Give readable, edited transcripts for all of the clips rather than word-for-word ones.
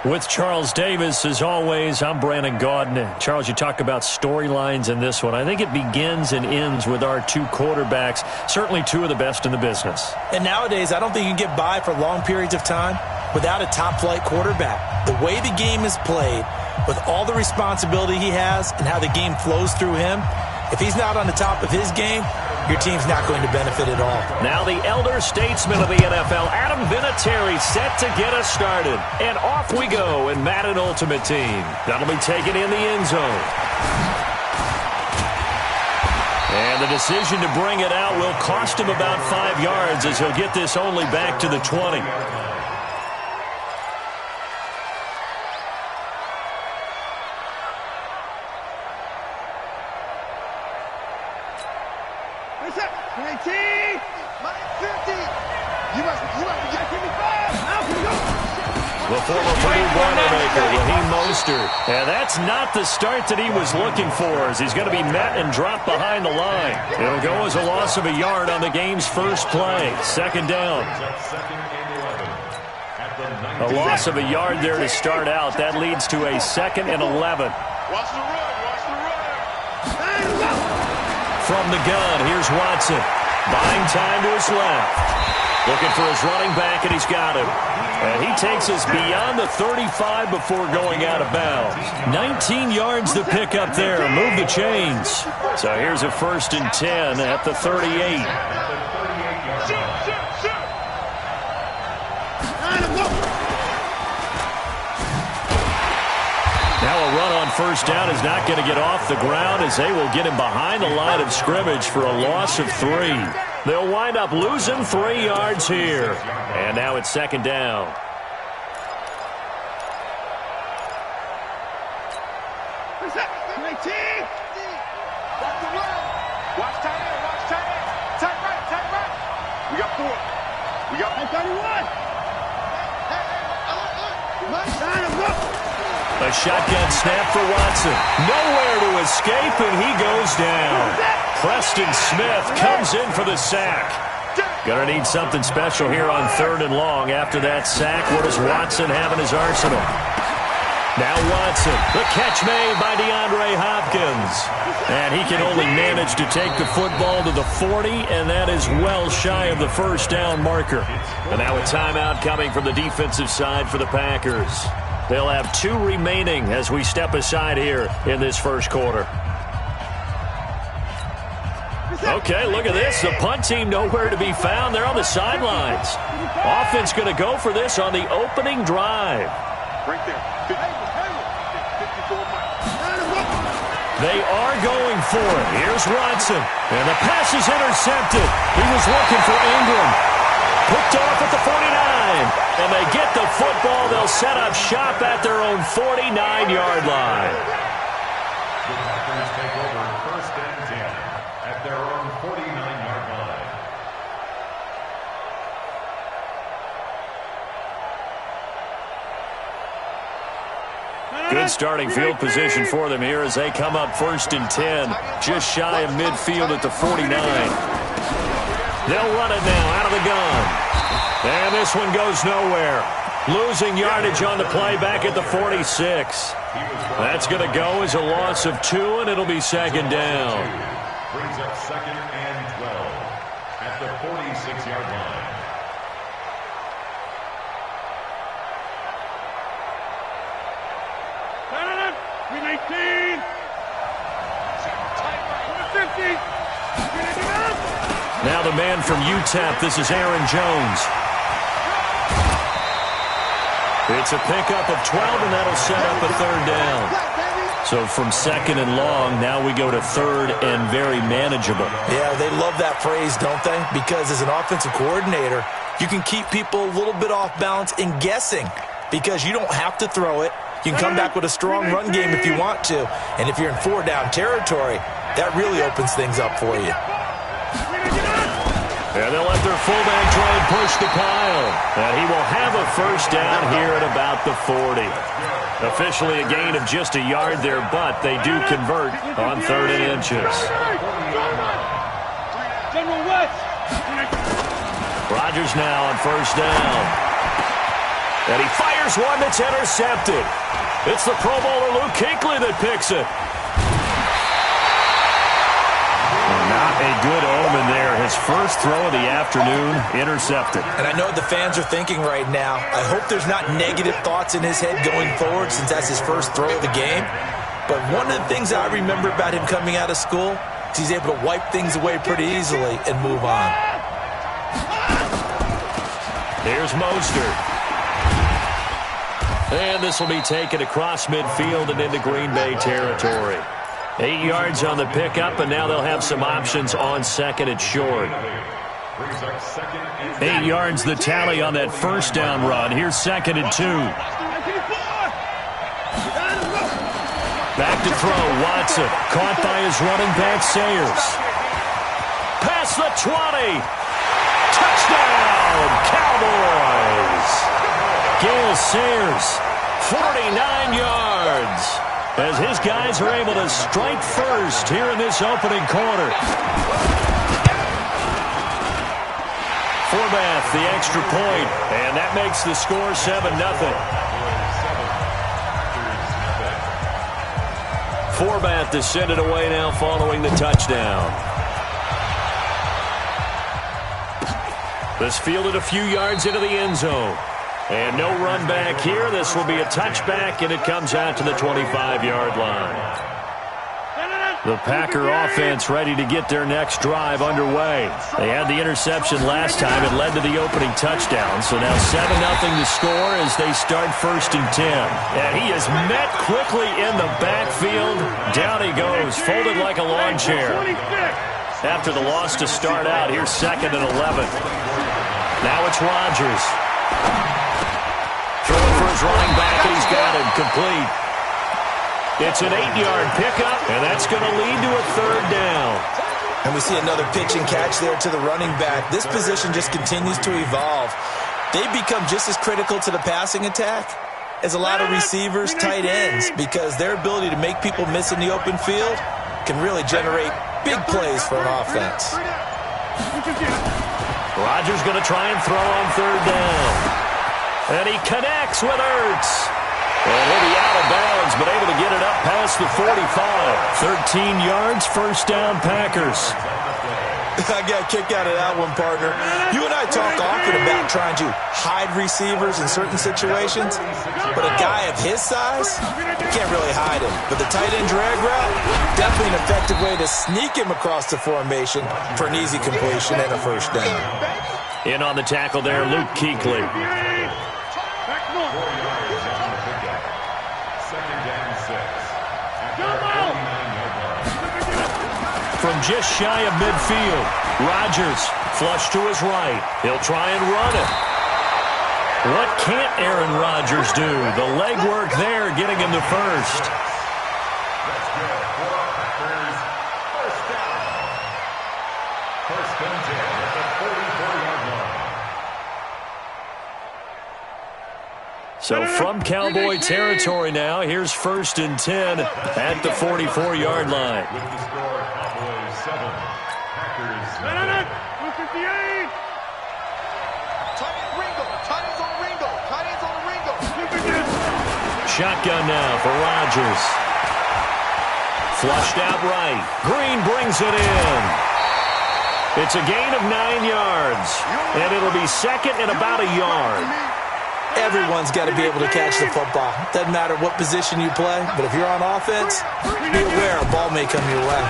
With Charles Davis, as always, I'm Brandon Gaudin. Charles, you talk about storylines in this one. I think it begins and ends with our two quarterbacks, certainly two of the best in the business. And nowadays, I don't think you can get by for long periods of time without a top-flight quarterback. The way the game is played, with all the responsibility he has and how the game flows through him, if he's not on the top of his game, your team's not going to benefit at all. Now the elder statesman of the NFL, Adam Vinatieri, set to get us started. And off we go in Madden Ultimate Team. That'll be taken in the end zone. And the decision to bring it out will cost him about 5 yards as he'll get this only back to the 20. The former Purdue Boilermaker, Raheem Mostert. And that's not the start that he was looking for, as he's going to be met and dropped behind the line. It'll go as a loss of a yard on the game's first play. Second down. A loss of a yard there to start out. That leads to a 2nd and 11. Watch the run, watch the run. From the gun, here's Watson. Buying time to his left. Looking for his running back, and he's got him. And he takes us beyond the 35 before going out of bounds. 19 yards to pick up there. Move the chains. So here's a 1st and 10 at the 38. Now a run on first down is not going to get off the ground, as they will get him behind the line of scrimmage for a loss of 3. They'll wind up losing 3 yards here. And now it's 2nd down. Watch tight end, watch tight end. Tight right, tight right. We got 4. We got 31. A shotgun snap for Watson. Nowhere to escape, and he goes down. Preston Smith comes in for the sack. Gonna need something special here on 3rd and long. After that sack, what does Watson have in his arsenal? Now Watson, the catch made by DeAndre Hopkins. And he can only manage to take the football to the 40, and that is well shy of the first down marker. And now a timeout coming from the defensive side for the Packers. They'll have 2 remaining as we step aside here in this first quarter. Okay, look at this. The punt team nowhere to be found. They're on the sidelines. Offense going to go for this on the opening drive. Right there. 54 miles. They are going for it. Here's Watson. And the pass is intercepted. He was looking for Ingram. Picked off at the 49. And they get the football. They'll set up shop at their own 49-yard line. The Packers take over 1st and 10 at their own 49-yard line. Good starting field position for them here as they come up 1st and 10, just shy of midfield at the 49. They'll run it now out of the gun. And this one goes nowhere. Losing yardage on the play back at the 46. That's going to go as a loss of 2, and it'll be 2nd down. Brings up 2nd and 12 at the 46-yard line. Now the man from UTEP, this is Aaron Jones. It's a pickup of 12, and that'll set up a 3rd down. So from 2nd and long, now we go to 3rd and very manageable. Yeah, they love that phrase, don't they? Because as an offensive coordinator, you can keep people a little bit off balance in guessing because you don't have to throw it. You can come back with a strong run game if you want to. And if you're in 4-down territory, that really opens things up for you. And they'll let their fullback try and push the pile. And he will have a 1st down here at about the 40. Officially a gain of just a yard there, but they do convert on 3rd and inches. Rodgers now on 1st down. And he fires one that's intercepted. It's the Pro Bowler Luke Kuechly that picks it. Not a good omen there. His first throw of the afternoon intercepted. And I know the fans are thinking right now, I hope there's not negative thoughts in his head going forward since that's his first throw of the game. But one of the things I remember about him coming out of school is he's able to wipe things away pretty easily and move on. Here's Mostert. And this will be taken across midfield and into Green Bay territory. 8 yards on the pickup, and now they'll have some options on second and short. 8 yards the tally on that first down run. Here's second and 2. Back to throw, Watson. Caught by his running back, Sayers. Past the 20. Touchdown, Cowboys. Gale Sayers, 49 yards. As his guys are able to strike first here in this opening quarter. Forbath, the extra point, and that makes the score 7-0. Forbath to send it away now following the touchdown. This fielded a few yards into the end zone. And no run back here. This will be a touchback, and it comes out to the 25-yard line. The Packer offense ready to get their next drive underway. They had the interception last time. It led to the opening touchdown. So now 7-0 to score as they start first and 10. And he is met quickly in the backfield. Down he goes, folded like a lawn chair. After the loss to start out, here's second and 11. Now it's Rodgers. Throwing for his running back, and he's got it complete. It's an 8-yard pickup, and that's going to lead to a third down. And we see another pitch and catch there to the running back. This position just continues to evolve. They become just as critical to the passing attack as a lot of receivers, tight ends, because their ability to make people miss in the open field can really generate big plays for an offense. Rodgers going to try and throw on third down. And he connects with Ertz. And he'll be out of bounds, but able to get it up past the 45. 13 yards, first down, Packers. I got a kick out of that one, partner. You and I talk often about trying to hide receivers in certain situations, but a guy of his size, you can't really hide him. But the tight end drag route, definitely an effective way to sneak him across the formation for an easy completion and a first down. In on the tackle there, Luke Kuechly. From just shy of midfield, Rodgers flush to his right. He'll try and run it. What can't Aaron Rodgers do? The legwork there getting him the first. That's good for Packers. First down. First and 10 at the 44-yard line. So from Cowboy territory now, here's first and 10 at the 44-yard line. With the score, Cowboys 7, Packers 7. Shotgun now for Rodgers. Flushed out right. Green brings it in. It's a gain of 9 yards, and it'll be second and about a yard. Everyone's got to be able to catch the football. Doesn't matter what position you play, but if you're on offense, be aware a ball may come your way.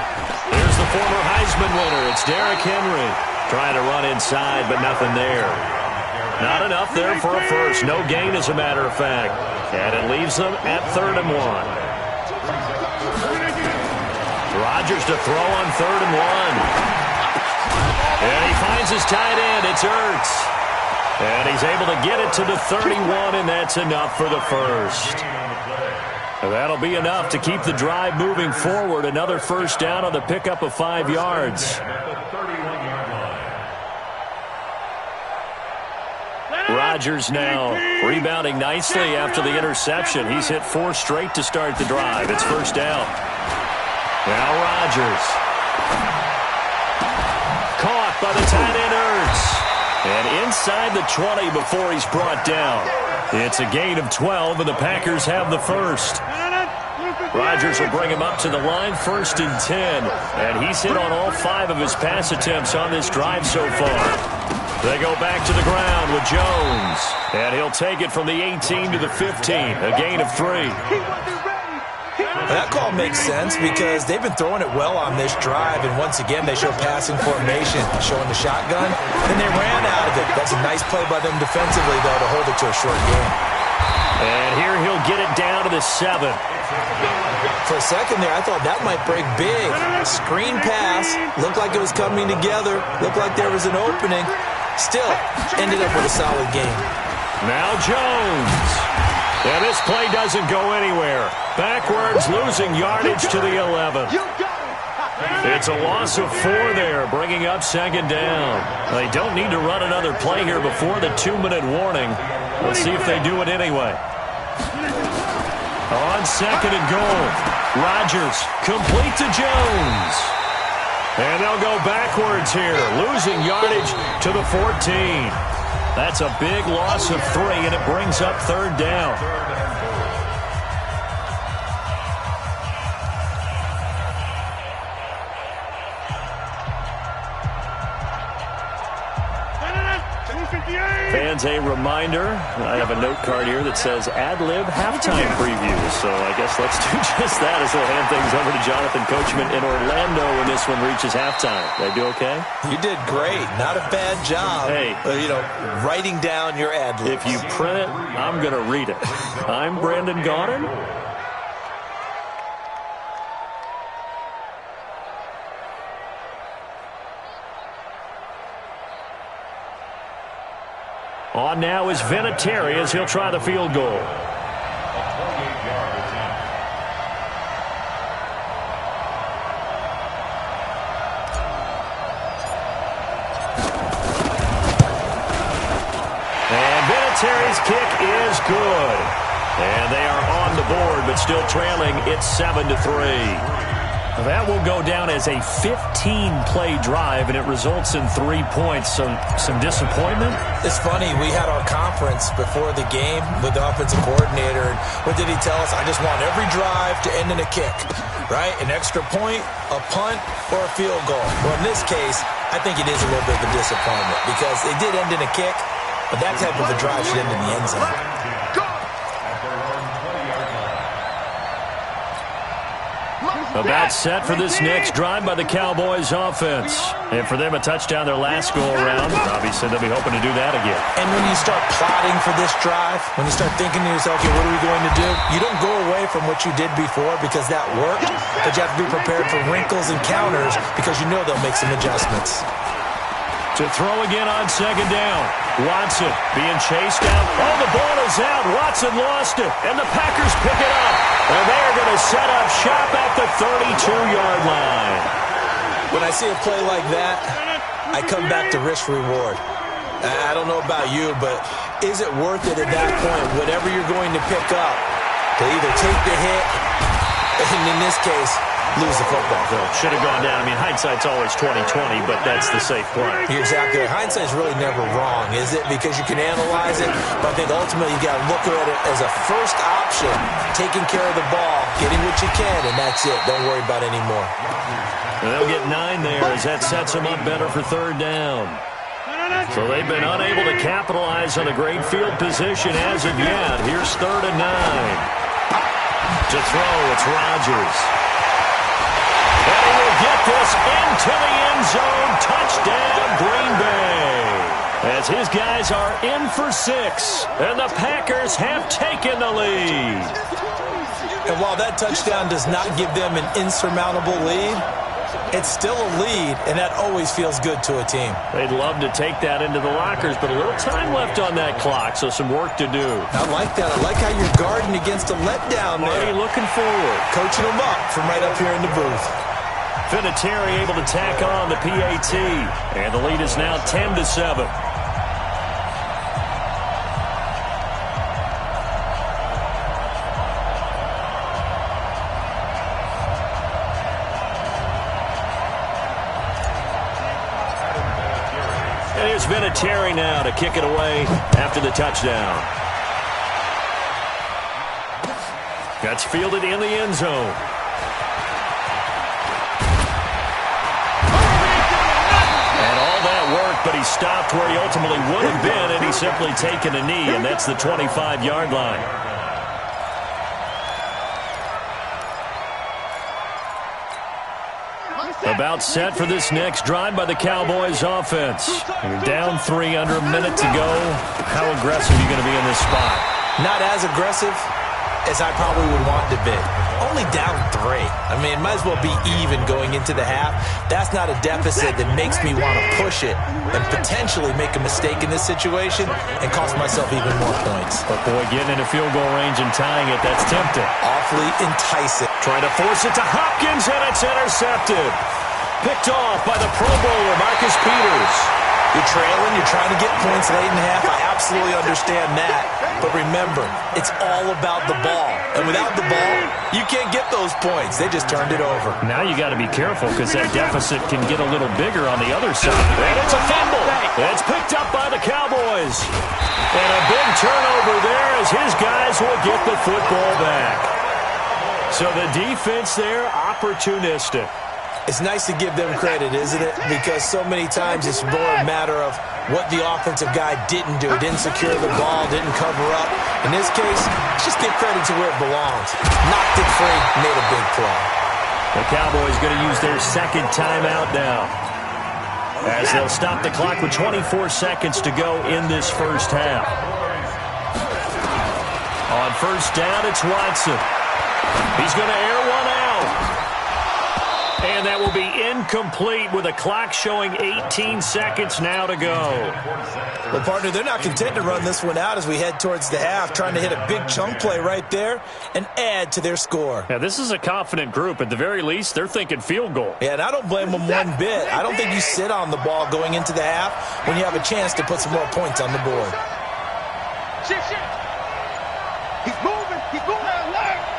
Here's the former Heisman winner. It's Derrick Henry trying to run inside, but nothing there. Not enough there for a first. No gain, as a matter of fact. And it leaves them at 3rd and 1. Rodgers to throw on 3rd and 1. And he finds his tight end. It's Ertz. And he's able to get it to the 31, and that's enough for the first. And that'll be enough to keep the drive moving forward. Another first down on the pickup of 5 yards. Rodgers now rebounding nicely after the interception. He's hit 4 straight to start the drive. It's first down. Now Rodgers. Caught by the tight end Ertz. And inside the 20 before he's brought down. It's a gain of 12, and the Packers have the first. Rodgers will bring him up to the line, 1st and 10. And he's hit on all 5 of his pass attempts on this drive so far. They go back to the ground with Jones. And he'll take it from the 18 to the 15, a gain of 3. That call makes sense because they've been throwing it well on this drive, and once again they show passing formation, showing the shotgun, and they ran out of it. That's a nice play by them defensively, though, to hold it to a short game. And here he'll get it down to the 7. For a second there, I thought that might break big. Screen pass, looked like it was coming together, looked like there was an opening. Still, ended up with a solid game. Now Jones. And this play doesn't go anywhere. Backwards, losing yardage to the 11. It's a loss of 4 there, bringing up 2nd down. They don't need to run another play here before the 2-minute warning. Let's see if they do it anyway. On 2nd and goal, Rodgers complete to Jones. And they'll go backwards here, losing yardage to the 14. That's a big loss of 3, and it brings up 3rd down. Fans, a reminder, I have a note card here that says ad-lib halftime preview. So I guess let's do just that as we'll hand things over to Jonathan Coachman in Orlando when this one reaches halftime. Did I do okay? You did great. Not a bad job. Hey. Writing down your ad-libs. If you print it, I'm going to read it. I'm Brandon Gaudin. On now is Vinatieri as he'll try the field goal. And Vinatieri's kick is good. And they are on the board, but still trailing. It's 7-3. That will go down as a 15-play drive, and it results in 3 points. So some disappointment? It's funny. We had our conference before the game with the offensive coordinator. And what did he tell us? I just want every drive to end in a kick, right? An extra point, a punt, or a field goal. Well, in this case, I think it is a little bit of a disappointment because it did end in a kick, but that type of a drive should end in the end zone. About set for this next drive by the Cowboys offense. And for them, a touchdown their last go-around. Obviously, they'll be hoping to do that again. And when you start plotting for this drive, when you start thinking to yourself, okay, what are we going to do? You don't go away from what you did before because that worked, but you have to be prepared for wrinkles and counters because you know they'll make some adjustments. To throw again on 2nd down. Watson being chased down. Oh, the ball is out. Watson lost it. And the Packers pick it up. And they're going to set up shop at the 32-yard line. When I see a play like that, I come back to risk-reward. I don't know about you, but is it worth it at that point, whatever you're going to pick up, to either take the hit, and in this case, lose the football? Should have gone down. I mean, hindsight's always 20/20, but that's the safe play. You're exactly right. Hindsight's really never wrong, is it? Because you can analyze it, but I think ultimately you got to look at it as a first option, taking care of the ball, getting what you can, and that's it. Don't worry about any more. And they'll get 9 there as that sets them up better for 3rd down. So they've been unable to capitalize on a great field position as of yet. Here's 3rd and 9. To throw, it's Rodgers. And he will get this into the end zone. Touchdown, Green Bay. As his guys are in for 6. And the Packers have taken the lead. And while that touchdown does not give them an insurmountable lead, it's still a lead, and that always feels good to a team. They'd love to take that into the lockers, but a little time left on that clock, so some work to do. I like that. I like how you're guarding against a letdown there. Marty looking forward. Coaching them up from right up here in the booth. Vinatieri able to tack on the PAT, and the lead is now 10-7. And here's Vinatieri now to kick it away after the touchdown. That's fielded in the end zone. And all that work, but he stopped where he ultimately would have been, and he's simply taken a knee, and that's the 25-yard line. About set for this next drive by the Cowboys offense. You're down 3, under a minute to go. How aggressive are you going to be in this spot? Not as aggressive as I probably would want to be. Only down 3. I mean, it might as well be even going into the half. That's not a deficit that makes me want to push it and potentially make a mistake in this situation and cost myself even more points. But, boy, getting into field goal range and tying it, that's tempting. Awfully enticing. Trying to force it to Hopkins, and it's intercepted. Picked off by the Pro Bowler, Marcus Peters. You're trailing, you're trying to get points late in the half. I absolutely understand that. But remember, it's all about the ball. And without the ball, you can't get those points. They just turned it over. Now you got to be careful because that deficit can get a little bigger on the other side. And it's a fumble. It's picked up by the Cowboys. And a big turnover there as his guys will get the football back. So the defense there, opportunistic. It's nice to give them credit, isn't it? Because so many times it's more a matter of what the offensive guy didn't do. Didn't secure the ball, didn't cover up. In this case, just give credit to where it belongs. Knocked it free, made a big play. The Cowboys going to use their second timeout now, as they'll stop the clock with 24 seconds to go in this first half. On first down, it's Watson. He's going to air one out. And that will be incomplete with a clock showing 18 seconds now to go. Well, partner, they're not content to run this one out as we head towards the half, trying to hit a big chunk play right there and add to their score. Yeah, this is a confident group. At the very least, they're thinking field goal. Yeah, and I don't blame them one bit. I don't think you sit on the ball going into the half when you have a chance to put some more points on the board. Shit. He's moving. He's moving. Alert.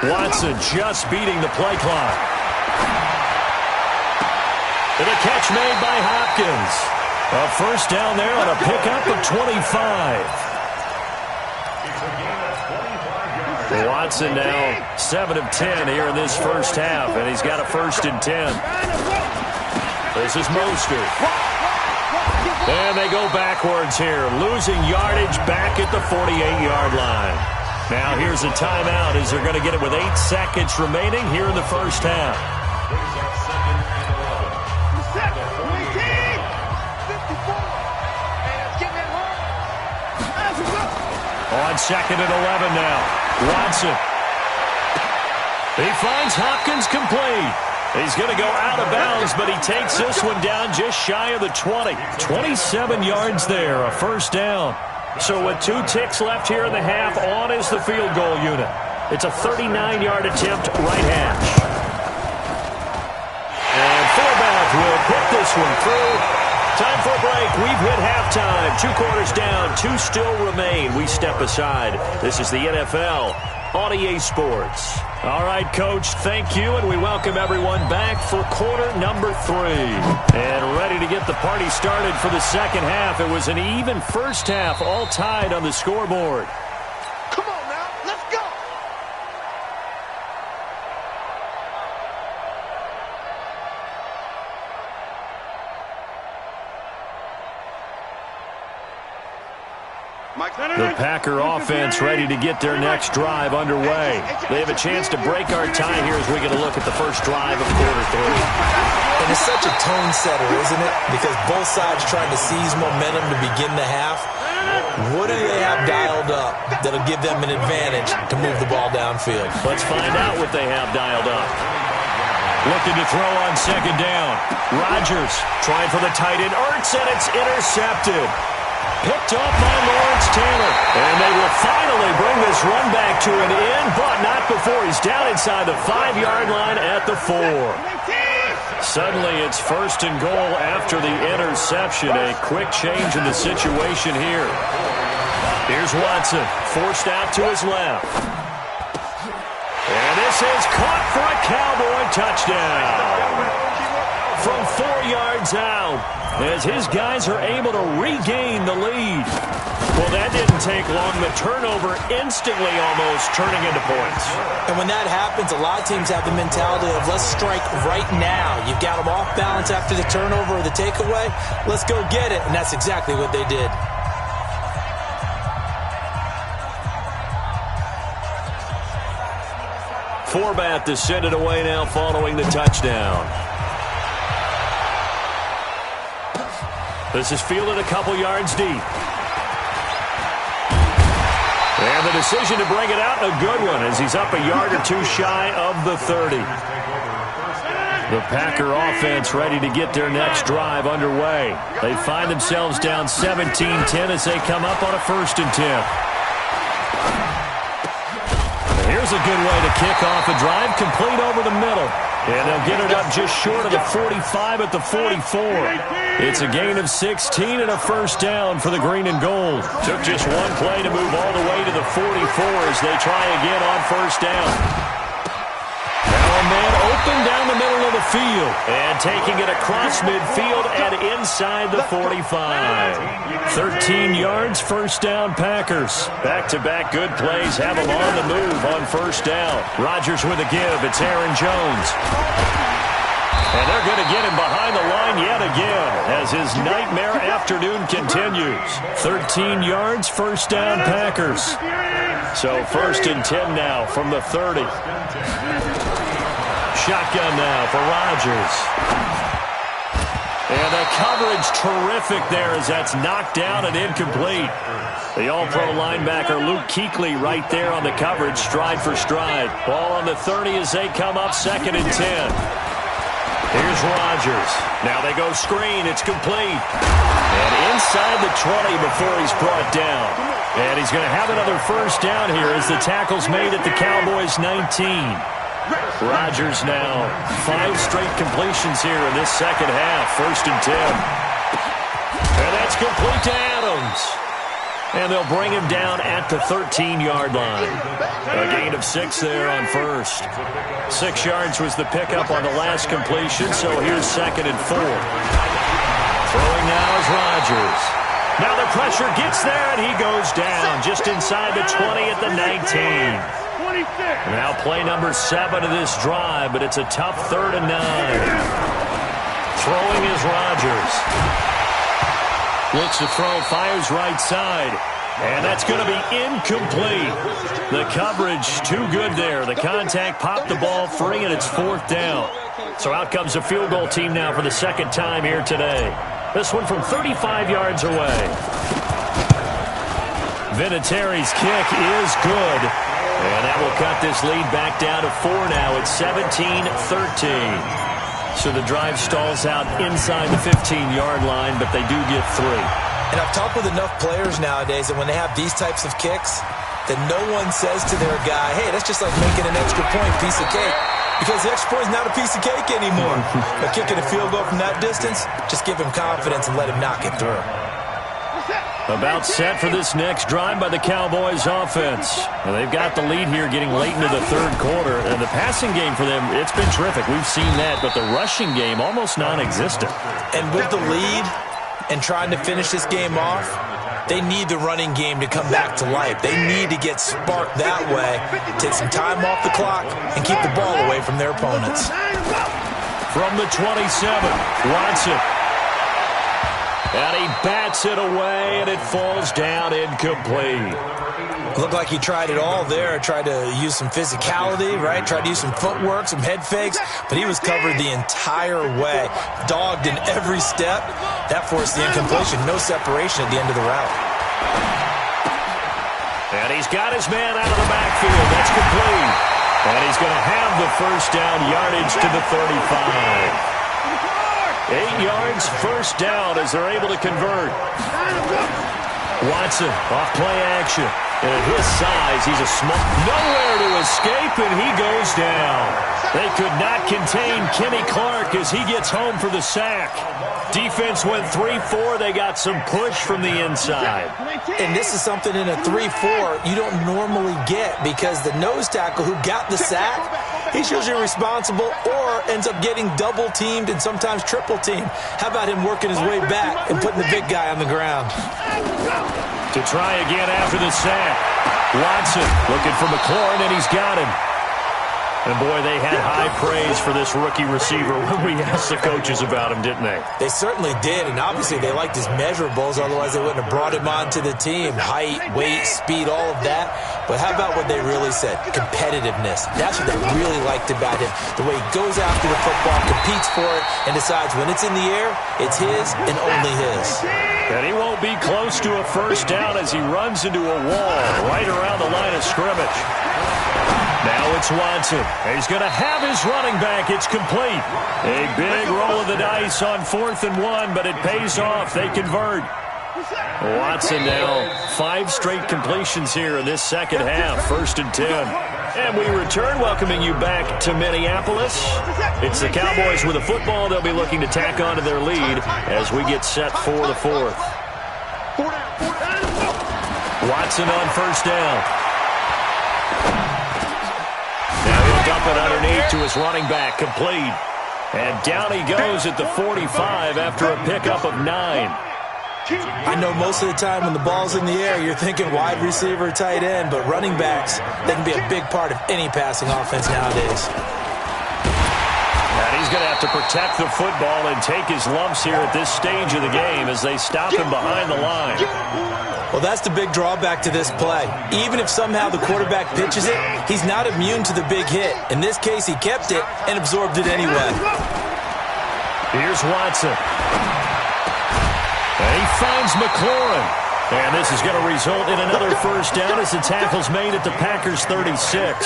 Watson just beating the play clock. And a catch made by Hopkins. A first down there on a pickup of 25. Watson now 7 of 10 here in this first half, and he's got a 1st and 10. This is Mostert. And they go backwards here, losing yardage back at the 48-yard line. Now here's a timeout as they're going to get it with 8 seconds remaining here in the first half. On 2nd and 11 now. Watson. He finds Hopkins complete. He's going to go out of bounds, but he takes this one down just shy of the 20. 27 yards there, a first down. So with 2 ticks left here in the half, on is the field goal unit. It's a 39-yard attempt, right hash. And fullback will put this one through. Time for a break. We've hit halftime. 2 quarters down, 2 still remain. We step aside. This is the NFL on EA Sports. All right, Coach, thank you, and we welcome everyone back for quarter number 3. And ready to get the party started for the second half. It was an even first half, all tied on the scoreboard. Come on now, let's go. The Packer offense ready to get their next drive underway. They have a chance to break our tie here as we get a look at the first drive of quarter 3. And it's such a tone setter, isn't it? Because both sides trying to seize momentum to begin the half. What do they have dialed up that'll give them an advantage to move the ball downfield? Let's find out what they have dialed up. Looking to throw on 2nd down. Rodgers trying for the tight end. Ertz, and it's intercepted. Picked up by Lawrence Taylor. And they will finally bring this run back to an end, but not before he's down inside the 5-yard line at the 4. Suddenly it's 1st and goal after the interception. A quick change in the situation here. Here's Watson, forced out to his left. And this is caught for a Cowboy touchdown. from 4 yards out as his guys are able to regain the lead. Well, that didn't take long. The turnover instantly almost turning into points. And when that happens, a lot of teams have the mentality of let's strike right now. You've got them off balance after the turnover or the takeaway. Let's go get it. And that's exactly what they did. Forbat to send it away now following the touchdown. This is fielded a couple yards deep. And the decision to bring it out, a good one, as he's up a yard or two shy of the 30. The Packer offense ready to get their next drive underway. They find themselves down 17-10 as they come up on a 1st and 10. Here's a good way to kick off a drive, complete over the middle. And they'll get it up just short of the 45 at the 44. It's a gain of 16 and a 1st down for the green and gold. Took just one play to move all the way to the 44 as they try again on 1st down. Now a man open down the middle of the field. And taking it across midfield and inside the 45. 13 yards, 1st down Packers. Back-to-back good plays have them on the move on 1st down. Rodgers with a give. It's Aaron Jones. And they're going to get him behind the line yet again as his nightmare afternoon continues. 13 yards, 1st down Packers. So 1st and 10 now from the 30. Shotgun now for Rodgers. And the coverage terrific there as that's knocked down and incomplete. The all-pro linebacker Luke Kuechly right there on the coverage, stride for stride. Ball on the 30 as they come up 2nd and 10. Here's Rodgers. Now they go screen. It's complete. And inside the 20 before he's brought down. And he's going to have another 1st down here as the tackle's made at the Cowboys' 19. Rodgers now 5 straight completions here in this 2nd half. 1st and 10. And that's complete to Adams. And they'll bring him down at the 13-yard line. A gain of 6 there on 1st. 6 yards was the pickup on the last completion, so here's 2nd and 4. Throwing now is Rodgers. Now the pressure gets there, and he goes down just inside the 20 at the 19. Now play number 7 of this drive, but it's a tough 3rd and 9. Throwing is Rodgers. Looks to throw, fires right side. And that's going to be incomplete. The coverage too good there. The contact popped the ball free, and it's 4th down. So out comes the field goal team now for the 2nd time here today. This one from 35 yards away. Vinatieri's kick is good. And that will cut this lead back down to 4 now. It's 17-13. So the drive stalls out inside the 15-yard line, but they do get 3. And I've talked with enough players nowadays that when they have these types of kicks, that no one says to their guy, hey, that's just like making an extra point, piece of cake. Because the extra point is not a piece of cake anymore. But kicking a field goal from that distance, just give him confidence and let him knock it through. About set for this next drive by the Cowboys offense. Well, they've got the lead here getting late into the 3rd quarter. And the passing game for them, it's been terrific. We've seen that. But the rushing game, almost non-existent. And with the lead and trying to finish this game off, they need the running game to come back to life. They need to get sparked that way, take some time off the clock, and keep the ball away from their opponents. From the 27, Watson. And he bats it away, and it falls down incomplete. Looked like he tried it all there. Tried to use some physicality, right? Tried to use some footwork, some head fakes, but he was covered the entire way. Dogged in every step. That forced the incompletion. No separation at the end of the route. And he's got his man out of the backfield. That's complete. And he's going to have the 1st down, yardage to the 35. 8 yards, 1st down as they're able to convert. Watson off play action. And at his size, he's a small... Nowhere to escape, and he goes down. They could not contain Kenny Clark as he gets home for the sack. Defense went 3-4. They got some push from the inside. And this is something in a 3-4 you don't normally get because the nose tackle who got the sack, he's usually responsible or ends up getting double-teamed and sometimes triple-teamed. How about him working his way back and putting the big guy on the ground? To try again after the sack. Watson looking for McLaurin, and he's got him. And, boy, they had high praise for this rookie receiver when we asked the coaches about him, didn't they? They certainly did, and obviously they liked his measurables. Otherwise, they wouldn't have brought him onto the team. Height, weight, speed, all of that. But how about what they really said? Competitiveness. That's what they really liked about him. The way he goes after the football, competes for it, and decides when it's in the air, it's his and only his. And he won't be close to a first down as he runs into a wall right around the line of scrimmage. Now it's Watson. He's going to have his running back. It's complete. A big roll of the dice on 4th and 1, but it pays off. They convert. Watson now 5 straight completions here in this second half. 1st and 10. And we return, welcoming you back to Minneapolis. It's the Cowboys with a football. They'll be looking to tack on to their lead as we get set for the 4th. Watson on 1st down. Now he'll dump it underneath to his running back, complete. And down he goes at the 45 after a pickup of 9. I know most of the time when the ball's in the air, you're thinking wide receiver, tight end, but running backs, they can be a big part of any passing offense nowadays. And he's going to have to protect the football and take his lumps here at this stage of the game as they stop him behind the line. Well, that's the big drawback to this play. Even if somehow the quarterback pitches it, he's not immune to the big hit. In this case, he kept it and absorbed it anyway. Here's Watson. And he finds McLaurin. And this is going to result in another first down as the tackle's made at the Packers' 36.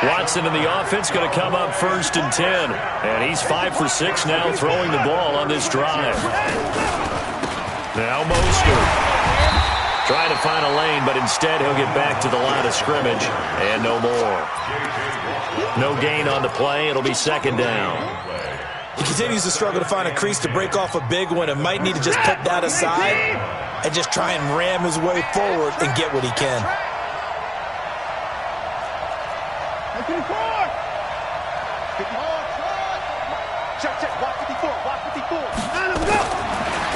Watson in the offense going to come up 1st and 10. And he's 5 for 6 now throwing the ball on this drive. Now Mostert. Trying to find a lane, but instead he'll get back to the line of scrimmage. And no more. No gain on the play. It'll be 2nd down. He continues to struggle to find a crease to break off a big one and might need to just put that aside and just try and ram his way forward and get what he can.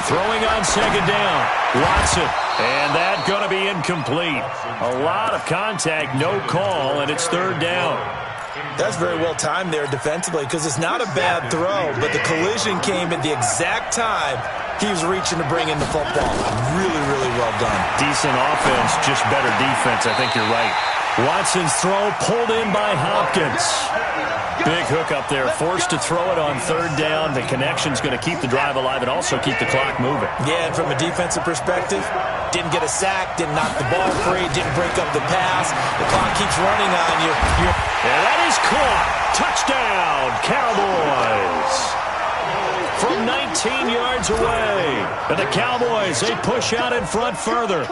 Throwing on 2nd down. Watson. And that's going to be incomplete. A lot of contact, no call, and it's 3rd down. That's very well timed there defensively because it's not a bad throw, but the collision came at the exact time he was reaching to bring in the football. Really, really well done. Decent offense, just better defense. I think you're right. Watson's throw pulled in by Hopkins. Big hook up there, forced to throw it on 3rd down. The connection's going to keep the drive alive and also keep the clock moving. Yeah, and from a defensive perspective, didn't get a sack, didn't knock the ball free, didn't break up the pass. The clock keeps running on you. And that is caught. Touchdown, Cowboys. From 19 yards away. And the Cowboys, they push out in front further.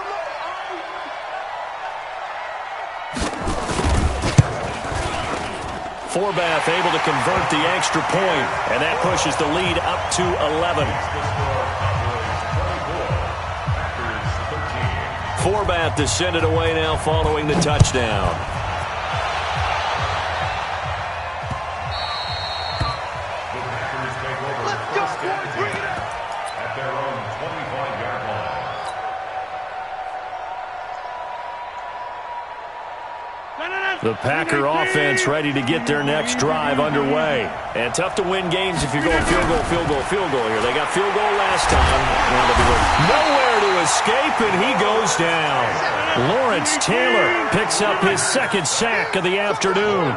Forbath able to convert the extra point, and that pushes the lead up to 11. Forbath to send it away now following the touchdown. At their own 25-yard line. The Packer offense ready to get their next drive underway. And tough to win games if you're going field goal, field goal, field goal here. They got field goal last time. Nowhere to escape, and he goes down. Lawrence Taylor picks up his 2nd sack of the afternoon.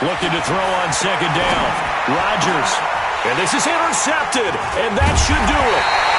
Looking to throw on 2nd down. Rodgers. And this is intercepted, and that should do it.